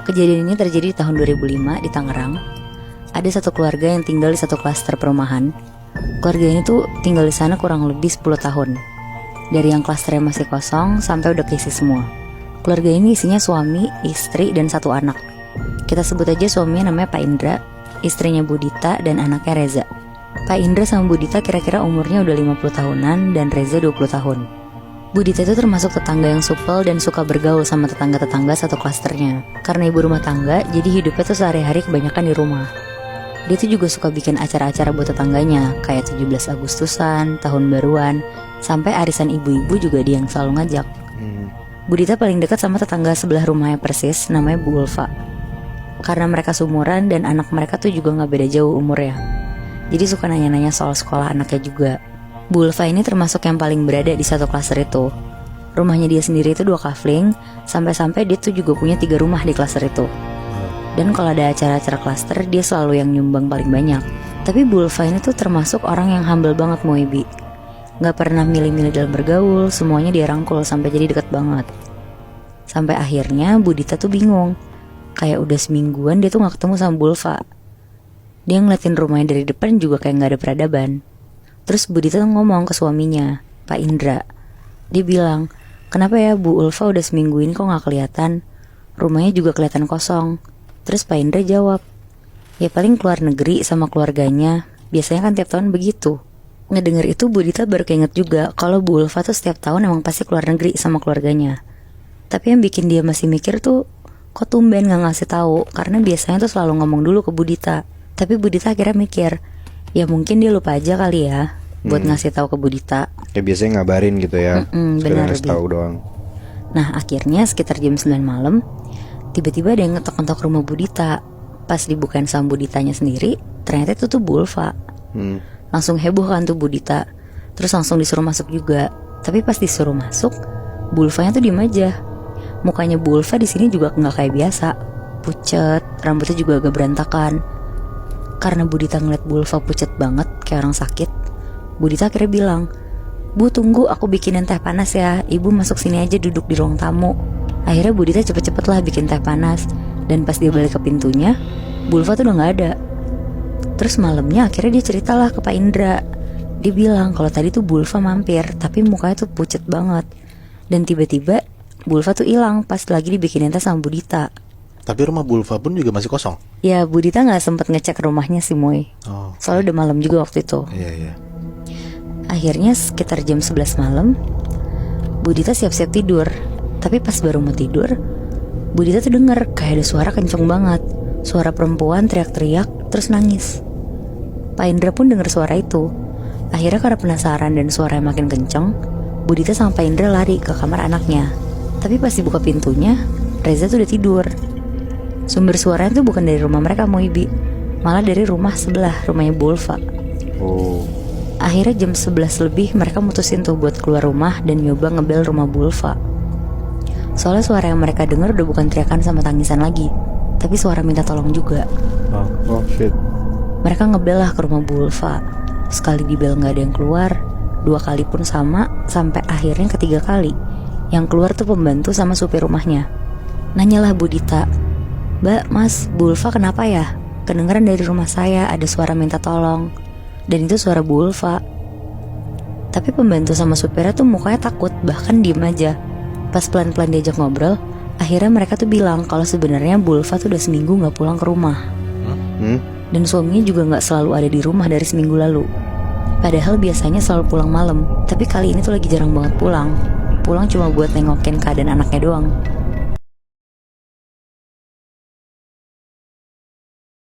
Kejadian ini terjadi di tahun 2005 di Tangerang. Ada satu keluarga yang tinggal di satu klaster perumahan. Keluarga ini tuh tinggal di sana kurang lebih 10 tahun. Dari yang klasternya masih kosong sampai udah keisi semua. Keluarga ini isinya suami, istri, dan satu anak. Kita sebut aja suaminya namanya Pak Indra, istrinya Budita, dan anaknya Reza. Pak Indra sama Budita kira-kira umurnya udah 50 tahunan dan Reza 20 tahun. Budita itu termasuk tetangga yang supel dan suka bergaul sama tetangga-tetangga satu klasternya. Karena ibu rumah tangga, jadi hidupnya tuh sehari-hari kebanyakan di rumah. Dia tuh juga suka bikin acara-acara buat tetangganya, kayak 17 Agustusan, tahun baruan, sampai arisan ibu-ibu juga dia yang selalu ngajak. Budita paling dekat sama tetangga sebelah rumahnya persis, namanya Bu Ulfa. Karena mereka seumuran dan anak mereka tuh juga gak beda jauh umurnya. Jadi suka nanya-nanya soal sekolah anaknya juga. Bu Ulfa ini termasuk yang paling berada di satu klaster itu. Rumahnya dia sendiri itu 2 kafling, sampai-sampai dia tuh juga punya 3 rumah di klaster itu. Dan kalau ada acara-acara klaster, dia selalu yang nyumbang paling banyak. Tapi Bu Ulfa ini tuh termasuk orang yang humble banget Moebi. Gak pernah milih-milih dalam bergaul, semuanya dia rangkul sampai jadi deket banget. Sampai akhirnya Budita tuh bingung. Kayak udah semingguan dia tuh gak ketemu sama Bu Ulfa. Dia ngeliatin rumahnya dari depan juga kayak gak ada peradaban. Terus Budita tuh ngomong ke suaminya, Pak Indra. Dia bilang, kenapa ya Bu Ulfa udah seminggu ini kok gak kelihatan? Rumahnya juga kelihatan kosong. Terus Pak Indra jawab, ya paling keluar negeri sama keluarganya. Biasanya kan tiap tahun begitu. Ngedenger itu Budita baru keinget juga kalau Bu Ulfa tuh setiap tahun emang pasti keluar negeri sama keluarganya. Tapi yang bikin dia masih mikir tuh, kok tumben gak ngasih tahu? Karena biasanya tuh selalu ngomong dulu ke Budita. Tapi Budita akhirnya mikir, ya mungkin dia lupa aja kali ya buat ngasih tahu ke Budita. Ya biasanya ngabarin gitu ya. Benar, ngasih tahu doang. Nah akhirnya sekitar jam 9 malam, tiba-tiba ada yang ngetok-ngetok rumah Budita. Pas dibukain sama Buditanya sendiri, ternyata itu tuh Bu Ulfa. Langsung heboh kan tuh Budita. Terus langsung disuruh masuk juga. Tapi pas disuruh masuk, Bu Ulfanya tuh diem aja. Mukanya Bu Ulfa di sini juga nggak kayak biasa, pucet, rambutnya juga agak berantakan. Karena Budita ngeliat Bu Ulfa pucet banget, kayak orang sakit, Budita akhirnya bilang, Bu tunggu aku bikinin teh panas ya, ibu masuk sini aja duduk di ruang tamu. Akhirnya Budita cepet-cepet lah bikin teh panas. Dan pas dia balik ke pintunya, Bu Ulfa tuh udah gak ada. Terus malamnya akhirnya dia ceritalah ke Pak Indra. Dia bilang kalau tadi tuh Bu Ulfa mampir, tapi mukanya tuh pucet banget. Dan tiba-tiba Bu Ulfa tuh hilang pas lagi dibikinin teh sama Budita. Tapi rumah Bu Ulfa pun juga masih kosong. Ya Budita gak sempet ngecek rumahnya sih Moy. Soalnya udah malam juga waktu itu. Iya. Akhirnya sekitar jam 11 malam, Budita siap-siap tidur. Tapi pas baru mau tidur, Budita tuh denger kayak ada suara kenceng banget. Suara perempuan teriak-teriak terus nangis. Pak Indra pun denger suara itu. Akhirnya karena penasaran dan suaranya makin kenceng, Budita sama Pak Indra lari ke kamar anaknya. Tapi pas dibuka pintunya, Reza tuh udah tidur. Sumber suaranya tuh bukan dari rumah mereka Moibi, malah dari rumah sebelah, rumahnya Bu Ulfa. Akhirnya jam 11 lebih mereka mutusin tuh buat keluar rumah dan nyoba ngebel rumah Bu Ulfa. Soalnya suara yang mereka dengar udah bukan teriakan sama tangisan lagi, tapi suara minta tolong juga. Shit. Mereka ngebel lah ke rumah Bu Ulfa. Sekali dibel gak ada yang keluar, 2 kali pun sama, sampai akhirnya ketiga kali. Yang keluar tuh pembantu sama supir rumahnya. Nanyalah Budita, Mbak, Mas, Bu Ulfa kenapa ya? Kedengeran dari rumah saya ada suara minta tolong. Dan itu suara Bu Ulfa. Tapi pembantu sama supirnya tuh mukanya takut, bahkan diem aja. Pas pelan-pelan diajak ngobrol, akhirnya mereka tuh bilang kalau sebenarnya Bu Ulfa tuh udah seminggu gak pulang ke rumah. Dan suaminya juga gak selalu ada di rumah dari seminggu lalu. Padahal biasanya selalu pulang malam, tapi kali ini tuh lagi jarang banget pulang. Pulang cuma buat nengokin keadaan anaknya doang.